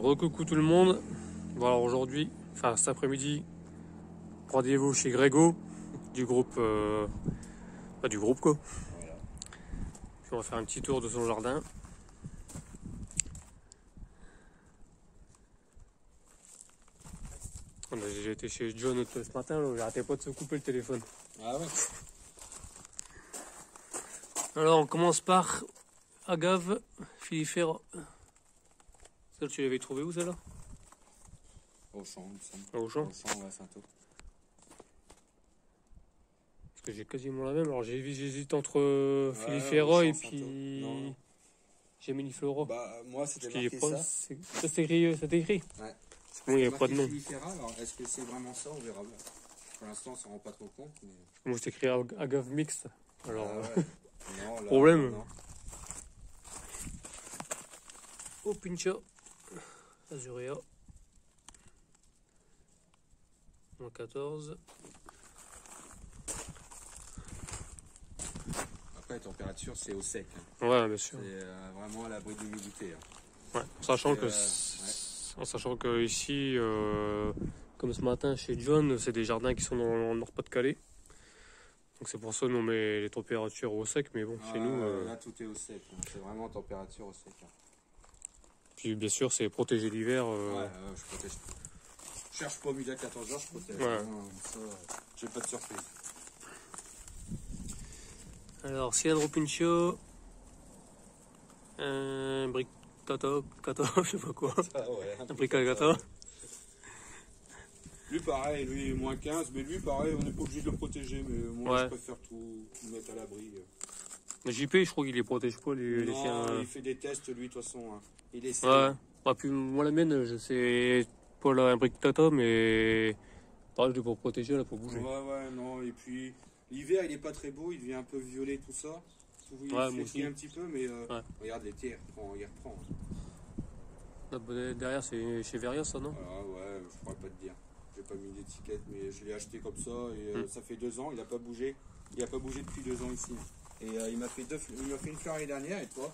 Recoucou tout le monde. Bon alors aujourd'hui, enfin cet après-midi, rendez-vous chez Grégo du groupe quoi. Voilà. Puis on va faire un petit tour de son jardin. J'ai été chez John ce matin, là, j'arrêtais pas de se couper le téléphone. Ah ouais. Alors on commence par agave filifera. Celle tu l'avais trouvée où celle-là? Au champ, il me semble. Au champ. Au champ, ouais, Saint-Au. Parce que j'ai quasiment la même. Alors j'hésite entre Ouais, filifera au et champ, puis non. Géminiflora. Bah, moi, c'était Parce qu'il marqué est pas, ça. ça c'est écrit, ça t'écrit. Ouais. Bon, il n'y a pas de nom. Alors, est-ce que c'est vraiment ça? On verra. Pour l'instant, on s'en rend pas trop compte. Mais... Moi c'est écrit agave mixte. Alors, ah, ouais. Non, là, problème. Non. Au Pincha, Azurea, moins 14. Après, la température, c'est au sec. Hein. Ouais, bien sûr. C'est vraiment à l'abri de l'humidité. Hein. Ouais, sachant que, ouais. en sachant que ici, comme ce matin chez John, c'est des jardins qui sont dans le Nord-Pas-de-Calais. Donc c'est pour ça qu'on met les températures au sec, mais bon, chez nous... Là, tout est au sec. Hein. C'est vraiment température au sec. Hein. Puis bien sûr, c'est protéger l'hiver. Ouais, je protège. Je cherche pas au milieu à 14h, je protège. Ouais. Ça, j'ai pas de surprise. Alors, Ciadro Pincho, un bric tata, je sais pas quoi. Ah ouais, Un bric à gata. Lui pareil, lui moins 15, mais lui pareil, on n'est pas obligé de le protéger, mais moi ouais. je préfère tout mettre à l'abri. Le JP, je crois qu'il les protège pas, les chiens. Il fait des tests lui de toute façon. Hein. Il essaie. Ouais. Ah, puis moi la mienne, je sais pas là, un bric tata, mais pareil, je l'ai pour protéger, là, pour bouger. Ouais, non, et puis l'hiver il est pas très beau, il devient un peu violet tout ça. Il flétrit un petit peu, mais regarde l'été, il reprend. Là, derrière, c'est chez Veria, ça, non? Ah ouais, je pourrais pas te dire. J'ai pas mis d'étiquette, mais je l'ai acheté comme ça et ça fait 2 ans, il a pas bougé. Il a pas bougé depuis 2 ans ici. Et il m'a fait une fleur l'année dernière et toi?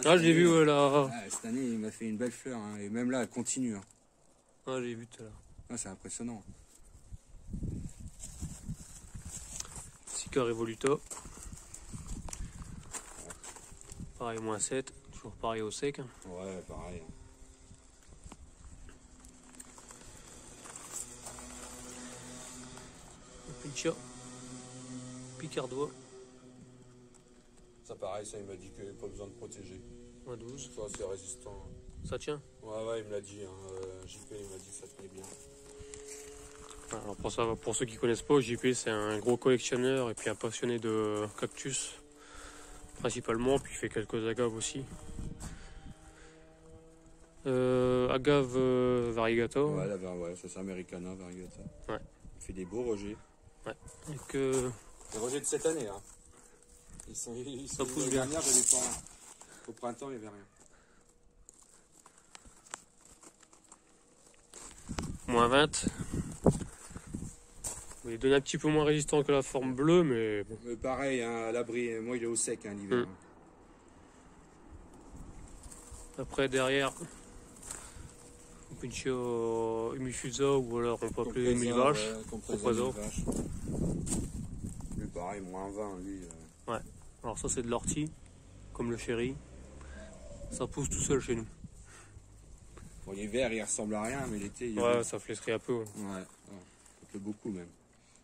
Là, je l'ai vu là. Cette année, il m'a fait une belle fleur hein, et même là, elle continue. Hein. Ah, j'ai vu tout à l'heure. Ah, c'est impressionnant. Sika Revoluta. Pareil, moins 7. Toujours pareil au sec. Ouais, pareil. Pincha. Picardois. Ça pareil, ça il m'a dit qu'il n'y avait pas besoin de protéger. Moins 12. Ça c'est résistant. Ça tient? Ouais, il me l'a dit. Hein. JP il m'a dit que ça tenait bien. Alors pour ceux qui connaissent pas, JP c'est un gros collectionneur et puis un passionné de cactus principalement, puis il fait quelques agaves aussi. Agave variegata. Ouais, ça c'est Americana variegata. Ouais. Il fait des beaux rejets. Ouais. Et les rejets de cette année. Hein. Ça pousse bien. Dernière, j'avais pas rien. Au printemps, il n'y avait rien. Moins 20. Il est donné un petit peu moins résistant que la forme bleue, mais bon. Mais pareil, hein, à l'abri, moi il est au sec hein, l'hiver. Après derrière, Pincho Humifusa ou alors on peut appeler Humivache. Compresa. Lui pareil, moins 20 lui. Ouais, alors ça c'est de l'ortie, comme le chéri. Ça pousse tout seul chez nous. Bon, l'hiver il ressemble à rien, mais l'été il ouais, ça flétrit un peu. Ouais, un peu beaucoup même.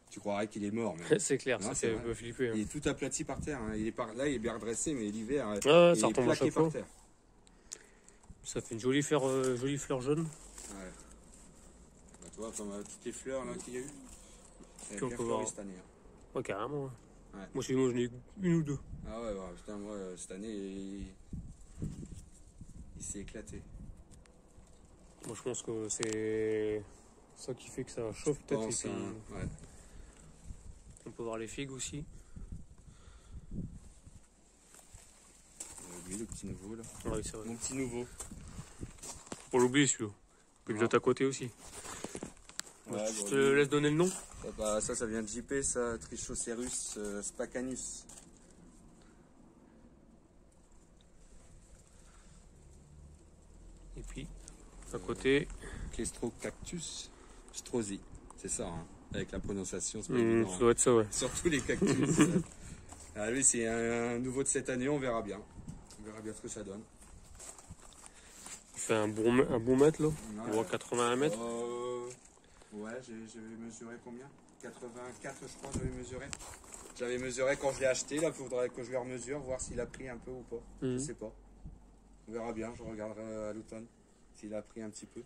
Tu croirais qu'il est mort. C'est clair, non, ça fait un peu flipper. Hein. Il est tout aplati par terre. Hein. Là, il est bien redressé, mais l'hiver, ça il est retombe plaqué par terre. Ça fait une jolie fleur jaune. Ouais. Bah, tu vois, comme toutes les fleurs là qu'il y a eu, ça a bien fleuri cette année. Hein. Ouais, carrément. Hein. Ouais. Moi, chez moi, j'en ai une ou deux. Ah ouais, putain, moi, cette année, il s'est éclaté. Moi, je pense que c'est ça qui fait que ça chauffe peut-être. Ouais. On peut voir les figues aussi. Lui, le petit nouveau là. Oui, c'est vrai. Mon petit nouveau. Pour l'oublier celui-là. Puis de à côté aussi. Ouais, je te laisse donner le nom. Ça vient de JP, ça, Trichocerus spacanus. Et puis, à côté. Clestrocactus Strozzi, c'est ça, hein, avec la prononciation, c'est pas Ça évident. doit être ça, ouais. Surtout les cactus. Ah, lui, c'est un nouveau de cette année, on verra bien. On verra bien ce que ça donne. Il fait un bon mètre là. Ouais. On voit 81 mètres. Ouais, j'avais mesuré combien? 84, je crois, j'avais mesuré. J'avais mesuré quand je l'ai acheté, là, il faudrait que je le remesure, voir s'il a pris un peu ou pas. Je sais pas. On verra bien, je regarderai à l'automne s'il a pris un petit peu.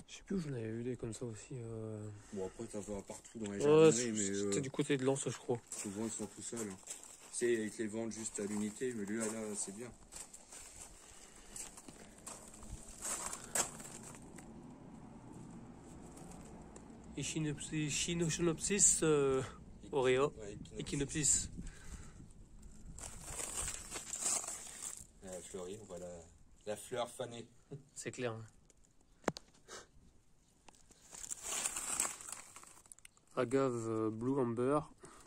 Je sais plus où j'en avais eu des comme ça aussi. Bon, après, t'en vois partout dans les Ouais, jardineries, mais c'était du côté de Lens, je crois. souvent ils sont tout seuls. Hein. Tu sais, ils te les vendent juste à l'unité, mais lui, là, c'est bien. Echinopsis aurea. Ouais, Echinopsis. Fleurie, on voit la fleur fanée. C'est clair. Hein. Agave Blue Amber,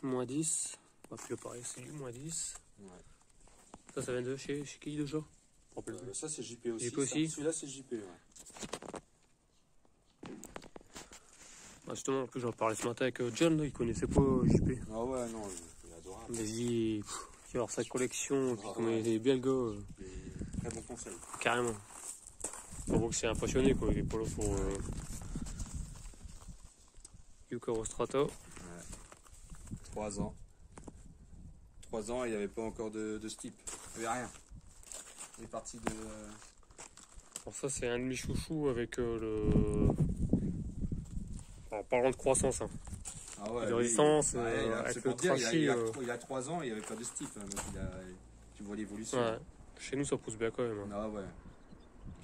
-10. Bah, plus pareil, c'est du -10. Ouais. Ça vient de chez qui déjà? Ça, c'est JP aussi. JP aussi. Celui-là, c'est JP, ouais. Ah, justement, en plus, j'en parlais ce matin avec John, là, il connaissait pas JP. Ah ouais, non, il est adorable. Mais il va avoir sa collection, puis comme ouais. il est bien le gars, Très bon conseil. carrément. On voit que c'est un passionné, quoi. Il est pas là pour Yuka Rostrata. Ouais. 3 ans. 3 ans, il n'y avait pas encore de steep. Il n'y avait rien. Il est parti de... Alors ça, c'est un de mes chouchous avec en parlant de croissance, hein. Ah ouais, de résistance, ouais, avec c'est le pour dire, trachy. il y a 3 ans, il n'y avait pas de steep. Hein, donc tu vois l'évolution. Ouais. Chez nous, ça pousse bien quand même. Hein. Ah ouais.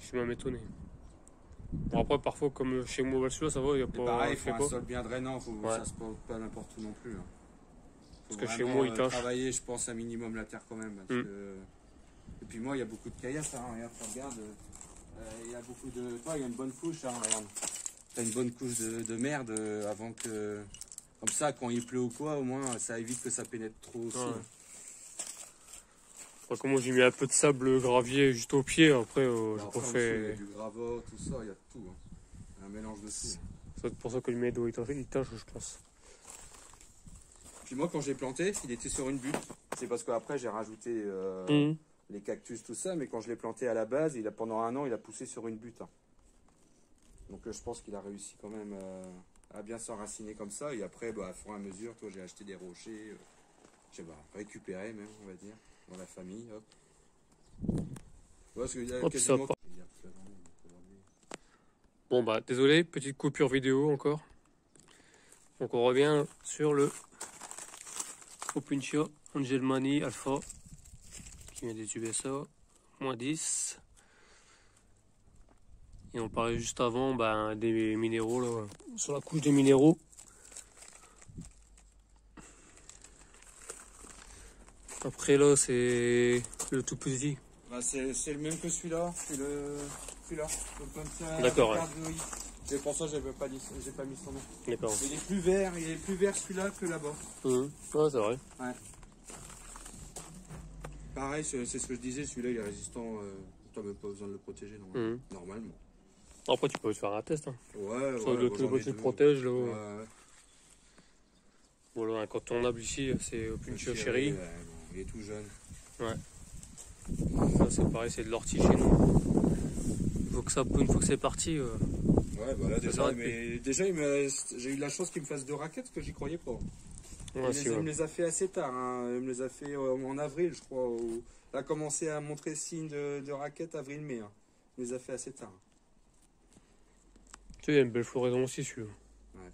Je suis même étonné. Bon, après, parfois, comme chez moi, celui-là, ça va, il n'y a Mais pas. pareil, il fait faut pas. un sol bien drainant, Ouais. ça se porte pas n'importe où non plus. Hein. Faut Parce que chez vraiment, moi, il tâche. travailler, je pense, un minimum la terre quand même. Parce que... Et puis moi, il y a beaucoup de caillasses. Hein. Regarde, tu regardes, il y a beaucoup de... Toi, il y a une bonne couche. Hein, regarde. T'as une bonne couche de merde avant que... Comme ça, quand il pleut ou quoi, au moins, ça évite que ça pénètre trop aussi. Ouais. Après, comme moi, j'ai mis un peu de sable gravier juste au pied. Après, j'ai pas fait. Il y a du gravat, tout ça, il y a de tout. Hein. Un mélange de tout. C'est pour ça que le médo il tâche, je pense. Puis moi, quand j'ai planté, il était sur une butte. C'est parce qu'après, j'ai rajouté les cactus, tout ça. Mais quand je l'ai planté à la base, pendant 1 an, il a poussé sur une butte. Hein. Donc je pense qu'il a réussi quand même à bien s'enraciner comme ça. Et après, à fur et à mesure, toi, j'ai acheté des rochers. J'ai récupéré même, on va dire, dans la famille. Hop. Ouais, parce qu'il y a quasiment... Bon bah désolé, petite coupure vidéo encore. Donc on revient sur le Opuntia Angelmani Alpha qui vient des USA, -10. Et on parlait juste avant des minéraux là, sur la couche des minéraux. Après là c'est le tout petit. C'est le même que celui-là, celui-là. D'accord, ouais. C'est pour ça que j'ai pas mis son nom. D'accord. Il est plus vert celui-là que là-bas. Ouais, c'est vrai. Ouais. Pareil, c'est ce que je disais, celui-là il est résistant, t'as même pas besoin de le protéger normalement. Après tu peux te faire un test. Hein. Ouais, sur le côté protège là. Ouais. Voilà, incontournable ici, c'est Opuntia Cherry. Ouais, il est tout jeune. Ouais. Ça c'est pareil, c'est de l'ortie chez nous. Une fois que c'est parti. Ouais, bah là déjà, j'ai eu de la chance qu'il me fasse 2 raquettes, parce que j'y croyais pas. Il me les a fait assez tard, hein. Il me les a fait en avril, je crois. Il a commencé à montrer signe de raquettes avril-mai. Hein. Il les a fait assez tard. Tu sais, il y a une belle floraison aussi celui-là. Ouais.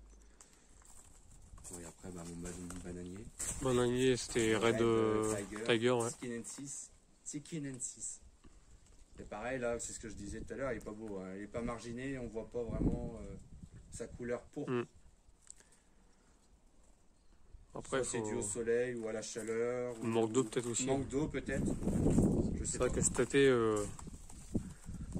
Bon, et après, mon bananier. Bananier, c'était Red Tiger, ouais. Sikinensis. Et pareil, là, c'est ce que je disais tout à l'heure, il est pas beau. Hein. Il est pas marginé, on voit pas vraiment sa couleur pourpre. Après, c'est dû au soleil ou à la chaleur. Manque d'eau peut-être aussi. Manque d'eau peut-être. C'est vrai que cet été,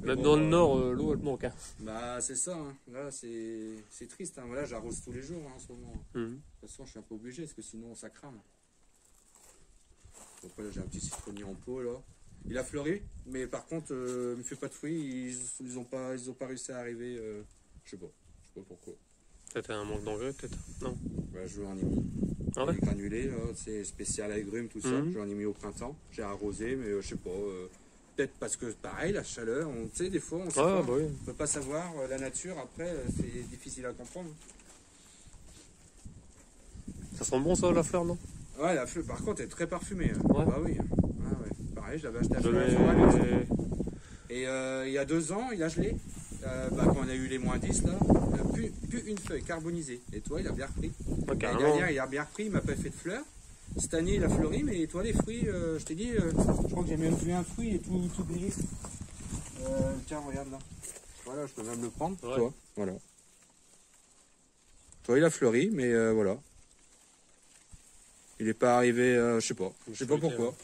même dans le nord, l'eau elle manque. Hein. Bah c'est ça, hein. Là c'est triste. Hein. Là j'arrose tous les jours hein, en ce moment. De toute façon je suis un peu obligé parce que sinon ça crame. Après là j'ai un petit citronnier en pot là. Il a fleuri, mais par contre, il me fait pas de fruits. Ils ont pas réussi à arriver. Je sais pas pourquoi. Peut-être un manque d'engrais, peut-être. Non. Bah, je en ai mis. Ah ouais. Les granulés, c'est spécial agrumes, tout ça. J'en ai mis au printemps. J'ai arrosé, mais je sais pas. Peut-être parce que pareil, la chaleur, tu sais, des fois, on sait pas. Bah oui. On peut pas savoir. La nature, après, c'est difficile à comprendre. Ça sent bon ça, la fleur, non? Ouais, la fleur, par contre, elle est très parfumée. Ouais. Bah oui. Ah ouais. Pareil, je l'avais acheté à Je Fleur mets- sur Alès. Et il y a 2 ans, il a gelé. Quand on a eu les -10 là, plus une feuille carbonisée. Et toi, il a bien repris. Ouais, L'année carrément. dernière, il a bien repris, il m'a pas fait de fleurs. Cette année, il a fleuri, mais toi, les fruits, je t'ai dit, je crois que j'ai même vu un fruit et tout grillé. Tiens, regarde là. Voilà, je peux même le prendre. Ouais. Toi, voilà. Toi, il a fleuri, mais voilà. Il n'est pas arrivé, je sais pas. Je sais pas pourquoi. Ouais.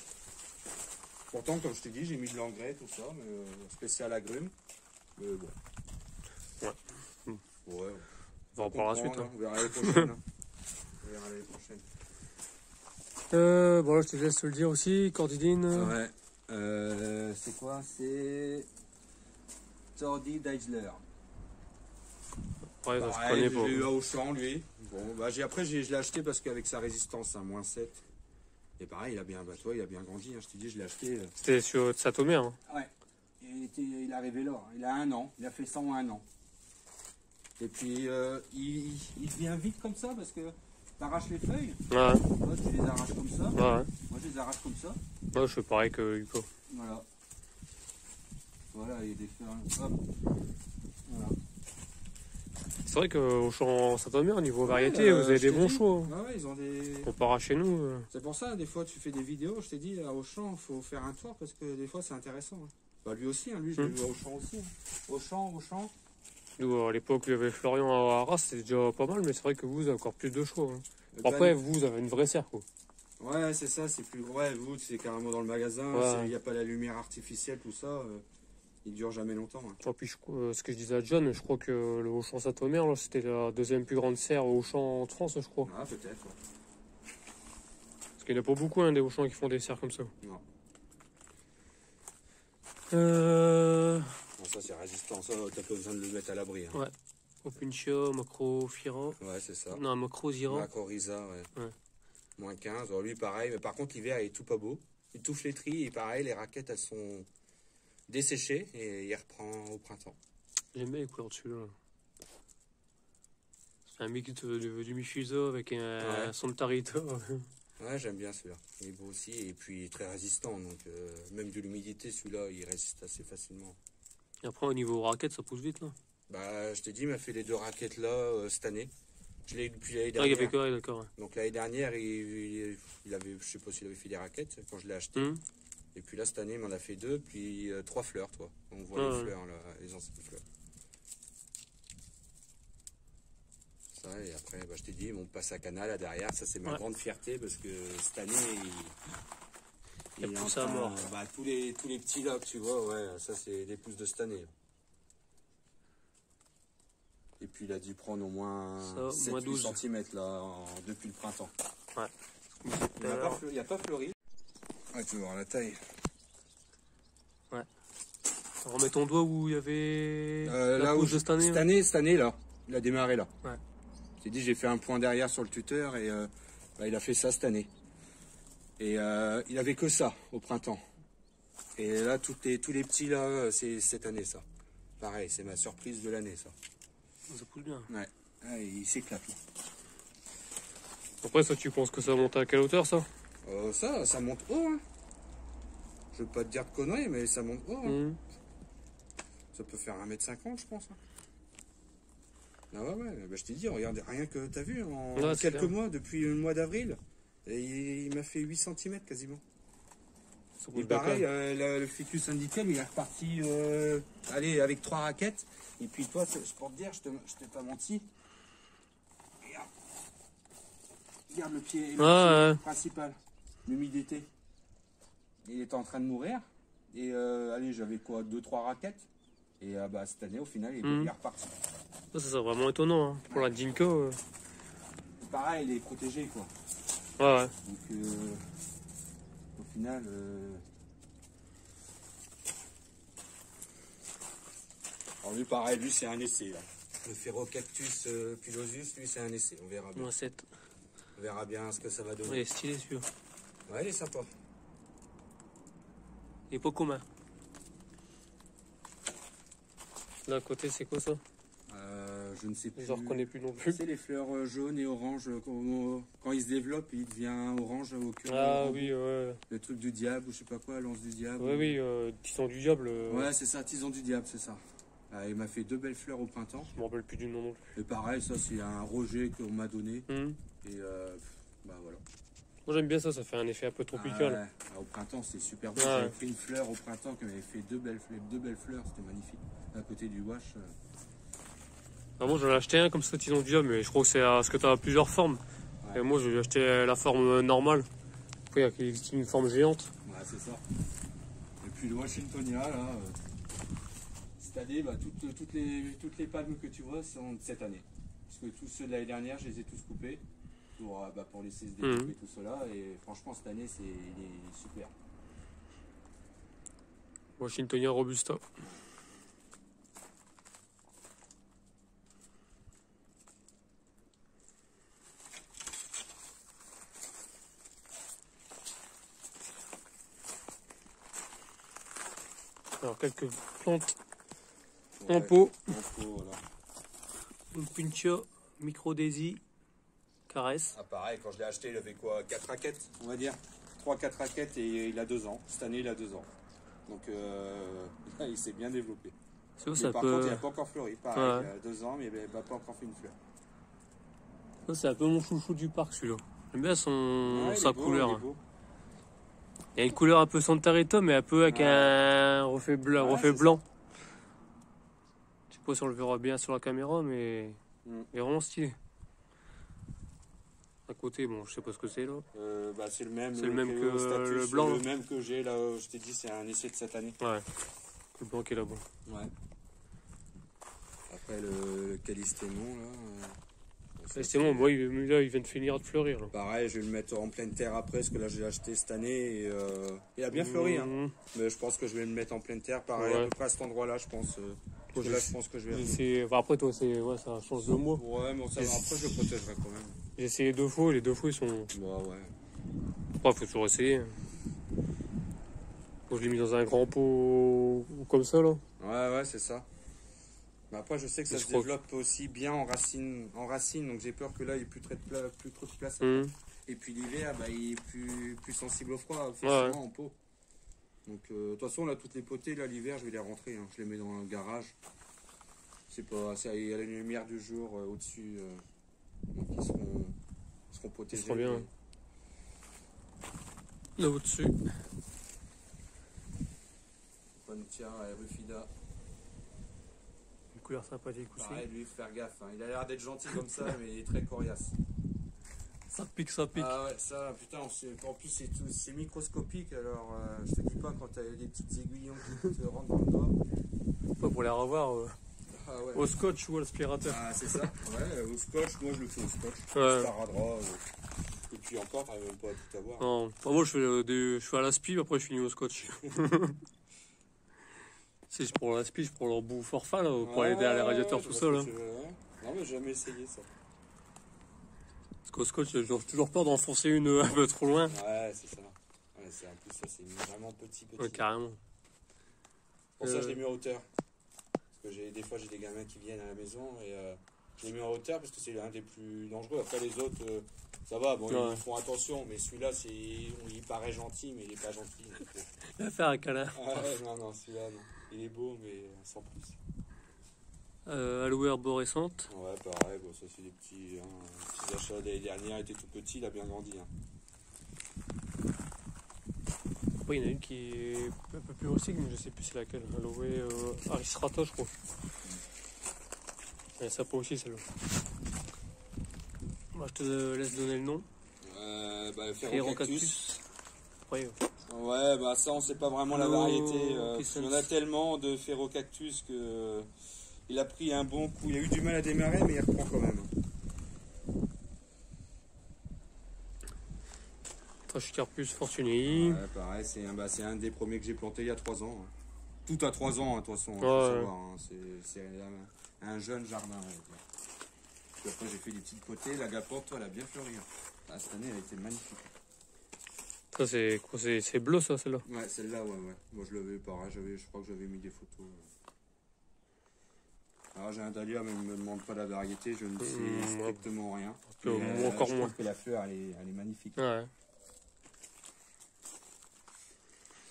Pourtant, comme je t'ai dit, j'ai mis de l'engrais, tout ça, mais spécial agrumes. Mais bon. Ouais. Ouais. On va en parler la suite. Hein. On verra l'année prochaine. On verra l'année prochaine. Bon là je te laisse te le dire aussi, Cordidine. Ouais. C'est quoi? C'est Tordi Deisler. Ouais, ça se Pareil, connaît je pas. l'ai eu à Auchan, lui. Bon, bah, après, je l'ai acheté parce qu'avec sa résistance à -7. Et pareil, il a bien grandi. Hein, je t'ai dit, je l'ai acheté. C'était sur Satomère. Hein. Ouais. Il est arrivé là. Il a 1 an. Il a fait 101 ans. Et puis, il vient vite comme ça parce que t'arraches les feuilles. Ouais. Toi, tu les arraches comme ça. Ouais. Moi, je les arrache comme ça. Moi je fais pareil que Hugo. Voilà. Voilà, il y a des fleurs. Hop. Voilà. C'est vrai qu'au champ Satomère, niveau variété, vous avez des bons choix. Hein. Ouais, ils ont des. Comparé à chez nous. C'est pour ça, des fois, tu fais des vidéos. Je t'ai dit, à Auchan, il faut faire un tour parce que des fois, c'est intéressant. Hein. Bah, lui aussi, hein, lui, je l'ai vu à Auchan aussi. Hein. Auchan. Nous, à l'époque, il y avait Florian à Arras, c'était déjà pas mal, mais c'est vrai que vous avez encore plus de choix. Hein. Après, vous avez une vraie serre, quoi. Ouais, c'est ça, c'est plus. Ouais, vous, c'est carrément dans le magasin. Ouais. Il n'y a pas la lumière artificielle, tout ça. Il dure jamais longtemps. Hein. Et puis, ce que je disais à John, je crois que le Auchan Satomère, là, c'était la deuxième plus grande serre au Auchan de France, je crois. Ah, peut-être. Ouais. Parce qu'il n'y en a pas beaucoup, hein, des Auchan qui font des serres comme ça. Non. Bon, ça, c'est résistant. Ça, t'as pas besoin de le mettre à l'abri. Hein. Ouais. Opuntia, Macro Fira. Ouais, c'est ça. Non, Macro Zira. Macro Risa, ouais. Ouais. -15. Alors, lui, pareil. Mais par contre, l'hiver, il est tout pas beau. Il touche les tris et pareil, les raquettes, elles sont desséchées et il reprend au printemps. J'aime bien les couleurs de celui-là. C'est un mix du Mifusa avec un Santa Rita. Ouais, j'aime bien celui-là. Il est beau aussi et puis très résistant. Donc, même de l'humidité, celui-là, il résiste assez facilement. Et après, au niveau raquette, ça pousse vite, là. Bah, je t'ai dit, il m'a fait les 2 raquettes là cette année. Je l'ai eu depuis l'année Ah, il dernière. y avait quoi, d'accord. Ouais. Donc l'année dernière, il avait, je sais pas s'il avait fait des raquettes quand je l'ai acheté. Et puis là, cette année, il m'en a fait 2, puis 3 fleurs, toi. On voit les fleurs, là, les anciennes fleurs. Ça, et après, bah, je t'ai dit, on passe à Canal là derrière. Ça, c'est ma grande fierté parce que cette année, il est en train, mort. Bah, tous les petits là que tu vois, ouais, ça, c'est les pousses de cette année. Et puis il a dû prendre au moins 7-8 cm là, depuis le printemps. Ouais. Il n'y a pas fleuri. Ouais, tu veux voir la taille. Ouais. Remets ton doigt où il y avait la pousse de cette année. Cette année là, il a démarré là. Ouais. J'ai dit, j'ai fait un point derrière sur le tuteur et bah, il a fait ça cette année. Et il avait que ça au printemps. Et là, tous les petits là, c'est cette année ça. Pareil, c'est ma surprise de l'année ça. Ça pousse bien. Ouais, ah, il s'éclate là. Après, ça, tu penses que ça monte à quelle hauteur, ça? Ça monte haut. Hein. Je veux pas te dire de conneries, mais ça monte haut. Hein. Ça peut faire 1,50 m, je pense. Hein. Ah ouais, bah, je t'ai dit, regarde, rien que t'as vu, en quelques mois, depuis le mois d'avril, il m'a fait 8 cm quasiment. Et pareil, le ficus indical, il est reparti allez, avec 3 raquettes. Et puis toi, pour te dire, je t'ai pas menti. Regarde le pied, principal, l'humidité. Il était en train de mourir. Et allez, j'avais quoi, 2-3 raquettes. Et bah, cette année, au final, il est reparti. Ça, c'est vraiment étonnant. Hein. Pour la Dinko. Pareil, il est protégé, quoi. Ouais. Donc, au final, Alors lui pareil, lui c'est un essai là. Le Pherocactus pilosus, lui c'est un essai, on verra bien. Moins 7. On verra bien ce que ça va donner. Ouais, il est stylé celui-là. Ouais, il est sympa. Il est pas commun. Là à côté c'est quoi ça? Je ne sais plus. Je ne reconnais plus non plus. C'est les fleurs jaunes et oranges. Quand ils se développent, il devient orange au cœur. Ah oui, ouais. Le truc du diable, ou je sais pas quoi, l'anse du diable. Ouais, oui, tison du diable. Ouais, c'est ça, tison du diable, c'est ça. Il m'a fait 2 belles fleurs au printemps. Je me rappelle plus du nom non plus. Et pareil, ça c'est un rejet qu'on m'a donné. Mhm. Et bah voilà. Moi j'aime bien ça, ça fait un effet un peu tropical. Ouais. Au printemps, c'est super beau. Ouais. J'avais pris une fleur au printemps qui m'avait fait 2 belles fleurs, c'était magnifique. À côté du wash. Ah, moi j'en ai acheté un comme ça, tison du diable, mais je crois que c'est parce que tu as plusieurs formes. Ouais. Et moi j'ai acheté la forme normale. Après il existe une forme géante. Ouais, c'est ça. Et puis le Washingtonia, là, cette année, bah, toutes les palmes que tu vois sont de cette année. Parce que tous ceux de l'année dernière, je les ai tous coupés pour laisser se développer tout cela. Et franchement, cette année, il est super. Washingtonia robusta. Alors quelques plantes en pot. En pot, voilà. Une Pincha, Micro Daisy, Caresse. Ah, pareil, quand je l'ai acheté, il avait quoi, 4 raquettes, on va dire. 3-4 raquettes et il a 2 ans. Cette année, il a 2 ans. Donc il s'est bien développé. Ça, Mais ça par peut... contre, il n'a pas encore fleuri. Pareil, Ouais. il a 2 ans, mais il n'a pas encore fait une fleur. Ça, c'est un peu mon chouchou du parc celui-là. J'aime bien Ouais, sa il est beau, couleur. il est beau. Il y a une couleur un peu Santa Rita, mais un peu avec un reflet blanc. Ouais, reflet c'est blanc. Je sais pas si on le verra bien sur la caméra, mais Mm. il est vraiment stylé. À côté, bon, je sais pas ce que c'est là. Bah, c'est le même, C'est le même que au Status, le blanc, le là. même que j'ai là, je t'ai dit, c'est un essai de cette année. Ouais, le blanc qui est là-bas. Ouais. Après le Calistémon là. C'est bon, moi, là, il vient de finir de fleurir. Là. Pareil, je vais le mettre en pleine terre après, parce que là je l'ai acheté cette année et il a bien fleuri. Hein. Mmh. Mais je pense que je vais le mettre en pleine terre, pareil, Ouais. à peu près à cet endroit-là, je pense. Parce que là, je pense que je vais. Enfin, après, toi, ouais, ça change de mois. Ouais, mais ça va. Après, je le protégerai quand même. J'ai essayé 2 fois, et les 2 fois, ils sont. Bah ouais. Après, faut toujours essayer. Moi, je l'ai mis dans un grand pot comme ça, là. Ouais, c'est ça. Mais après, je sais que ça Mais se je crois développe aussi bien en racine, donc j'ai peur que là, il n'y ait plus trop de place. Mmh. Et puis l'hiver, bah, il est plus sensible au froid, Ouais. forcément, en pot. Donc, de toute façon, là, toutes les potées, là, l'hiver, je vais les rentrer. Hein. Je les mets dans le garage. C'est pas, il y a la lumière du jour au-dessus. Donc, ils seront protégés. Ils seront bien. Là au-dessus. Pontia et Rufida. Une couleur sympathique aussi. Pareil, lui, faut faire gaffe. Hein. Il a l'air d'être gentil comme ça, mais il est très coriace. Ça pique, ça pique. Ah ouais, ça, putain, en plus c'est microscopique, alors je te dis pas quand t'as des petites aiguillons qui te rentrent dans le doigt. Pas pour les revoir Ah ouais. au scotch ou à l'aspirateur. Ah c'est ça. Ouais, au scotch, moi je le fais au scotch. Ouais. Sparadrap. Et puis encore, t'arrives même pas à tout avoir. Non, moi je fais à l'aspi, après je finis au scotch. Si je prends l'aspi, je prends leur bout forfait là, pour aller derrière les radiateurs tout ça là. Non mais j'ai jamais essayé ça. Parce qu'au scotch, j'ai toujours peur d'enfoncer une un peu trop loin. Ouais, c'est ça. Ouais, c'est un peu ça, c'est vraiment petit. Ouais, carrément. Pour ça, je l'ai mis en hauteur. Parce que des fois, j'ai des gamins qui viennent à la maison et je l'ai mis en hauteur parce que c'est l'un des plus dangereux. Après, les autres, ça va, bon, Ouais. ils font attention, mais celui-là, il paraît gentil, mais il est pas gentil. Donc, Il va faire un câlin. ah ouais, non, celui-là, non. Il est beau, mais sans plus. Aloe arborescente. Ouais, pareil, bon, ça, c'est des petits achats l'année dernière, il était tout petit, il a bien grandi. Hein. Après, il y en a une qui est un peu plus rustique, mais je sais plus c'est laquelle. Aloe Arisrata, je crois. Elle est sympa aussi celle-là. Moi, je te laisse donner le nom. Bah, Pherocactus. Pherocactus. Après, Ouais, bah ça on sait pas vraiment la Oh, variété. qu'est-ce Il y en que a c'est tellement de Pherocactus que il a pris un bon coup. Il a eu du mal à démarrer, mais il reprend quand même. Trachycarpus fortunei. Ouais, pareil, c'est un des premiers que j'ai planté il y a 3 ans. Hein. Tout à 3 ans, hein, de toute façon, Ouais, faut ouais. savoir, hein, c'est un jeune jardin. On va dire. Puis après, j'ai fait des petites potées. La gapante, elle a bien fleuri. Hein. Ah, cette année, elle a été magnifique. Ça, c'est quoi? C'est bleu, ça, celle-là? Ouais, celle-là, ouais. Moi, je l'avais pareil. Je crois que j'avais mis des photos. Alors, j'ai un dahlia, mais il ne me demande pas la variété. Je ne sais strictement rien. Encore je moins. trouve que la fleur, elle est magnifique. Ouais.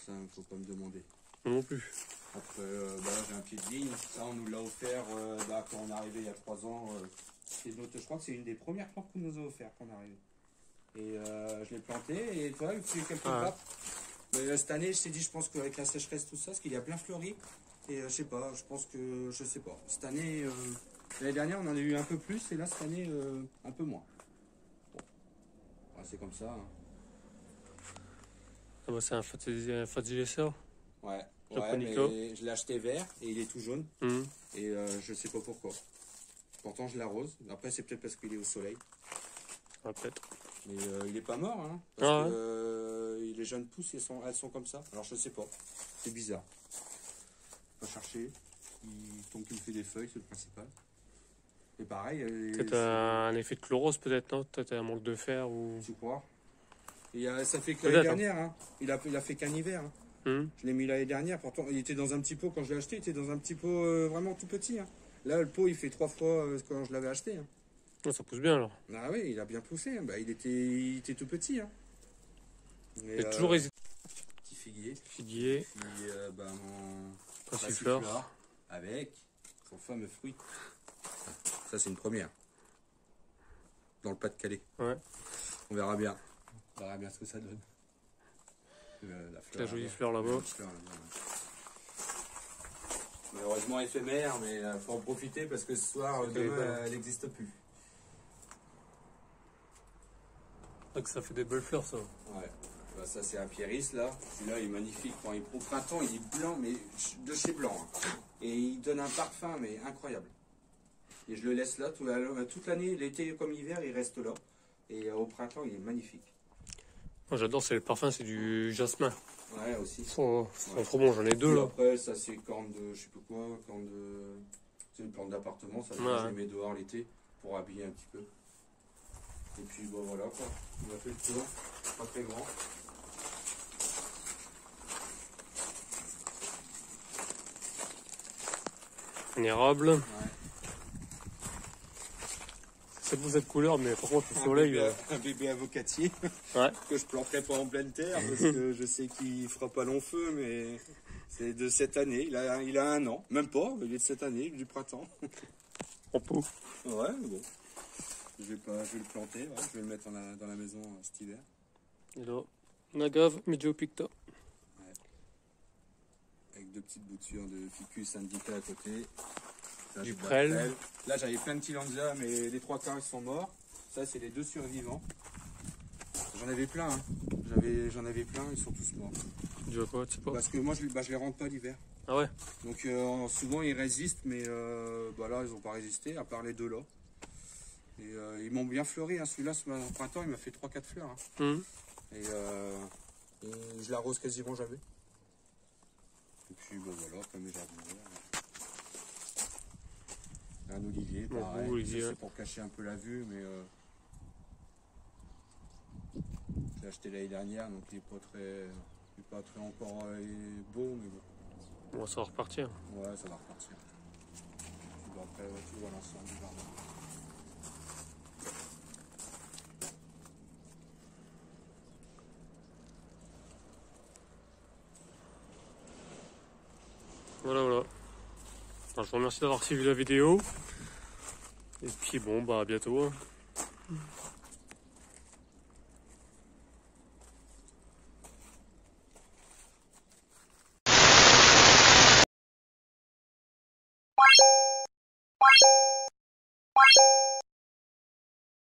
Ça, il ne faut pas me demander. Non plus. Après, j'ai un pied de vigne. Ça, on nous l'a offert quand on est arrivé il y a 3 ans. Je crois que c'est une des premières plantes qu'on nous a offert quand on est arrivé. Et je l'ai planté et toi, tu as quelques papes. Mais cette année, je t'ai dit, je pense qu'avec la sécheresse, tout ça, parce qu'il y a bien fleuri. Et je sais pas, je sais pas. Cette année, l'année dernière, on en a eu un peu plus et là, cette année, un peu moins. Bon. Ouais, c'est comme ça. Hein. Ah bah, c'est un Fazilisser. Ouais, Japonico. mais je l'ai acheté vert et il est tout jaune. Et je sais pas pourquoi. Pourtant, je l'arrose. Après, c'est peut-être parce qu'il est au soleil. Ah, peut-être. Mais il est pas mort, hein. Parce que les jeunes pousses, elles sont comme ça. Alors, je sais pas. C'est bizarre. Pas chercher. Tant qu'il me fait des feuilles, c'est le principal. Et pareil. Peut-être un effet de chlorose, peut-être, non? Peut-être un manque de fer ou. Tu crois? Ça fait que l'année dernière, hein. Il a fait qu'un hiver. Hein. Je l'ai mis l'année dernière. Pourtant, il était dans un petit pot quand je l'ai acheté. Il était dans un petit pot vraiment tout petit. Hein. Là, le pot, il fait 3 fois quand je l'avais acheté. Hein. Oh, ça pousse bien alors. Ah oui, il a bien poussé. Hein. Bah, il était tout petit. Hein. J'ai toujours hésité. Petit figuier. Figuier. Puis mon Passiflore. avec son fameux fruit. Ça, c'est une première. Dans le Pas-de-Calais. Ouais. On verra bien. On verra bien ce que ça donne. La jolie fleur là-bas. Malheureusement éphémère, mais il faut en profiter parce que ce soir, demain, elle n'existe plus. Ah, que ça fait des belles fleurs, ça. Ouais. Bah, ça, c'est un pieris là. Celui-là, il est magnifique. Quand au printemps, il est blanc, mais de chez blanc. Hein. Et il donne un parfum, mais incroyable. Et je le laisse là toute l'année, l'été comme l'hiver, il reste là. Et au printemps, il est magnifique. Moi, j'adore, c'est le parfum, c'est du jasmin. Ouais, aussi. Oh, c'est trop bon, j'en ai deux là. Après, ça, c'est corne de, je sais pas quoi, corne de. C'est une plante d'appartement, ça, je les mets dehors l'été pour habiller un petit peu. Et puis, bon, voilà quoi. On a fait le tour, pas très grand. Un érable. Ouais. C'est beau cette couleur, mais par contre, le soleil. Un bébé avocatier. Ouais. Que je planterai pas en pleine terre parce que je sais qu'il fera pas long feu, mais c'est de cette année. Il a 1 an, même pas, il est de cette année, du printemps. En pot. Ouais, bon. Je vais le planter, ouais. Je vais le mettre dans la maison cet hiver. Et là, Nagave Medio Picta. Ouais. Avec 2 petites boutures de Ficus indica à côté. Ça, du prêle. Là, j'avais plein de Tillandsia, mais les 3 quarts ils sont morts. Ça, c'est les 2 survivants. J'en avais plein, hein. J'en avais plein, ils sont tous morts. Tu vois quoi, tu sais pas? Parce que moi, je les rentre pas l'hiver. Ah ouais? Donc souvent ils résistent, mais là ils n'ont pas résisté, à part les 2 là. Et ils m'ont bien fleuri, hein. Celui-là ce printemps il m'a fait 3-4 fleurs. Hein. Et je l'arrose quasiment jamais. Et puis voilà, comme mes jardinières. Un olivier, pareil. Olivier. C'est pour cacher un peu la vue, mais je l'ai acheté l'année dernière, donc il n'est pas très encore beau, mais bon. Bon, ça va repartir. Ouais, ça va repartir. Après, tu vois l'ensemble du jardin. Voilà. Alors, je vous remercie d'avoir suivi la vidéo. Et puis bon, bah à bientôt. Hein.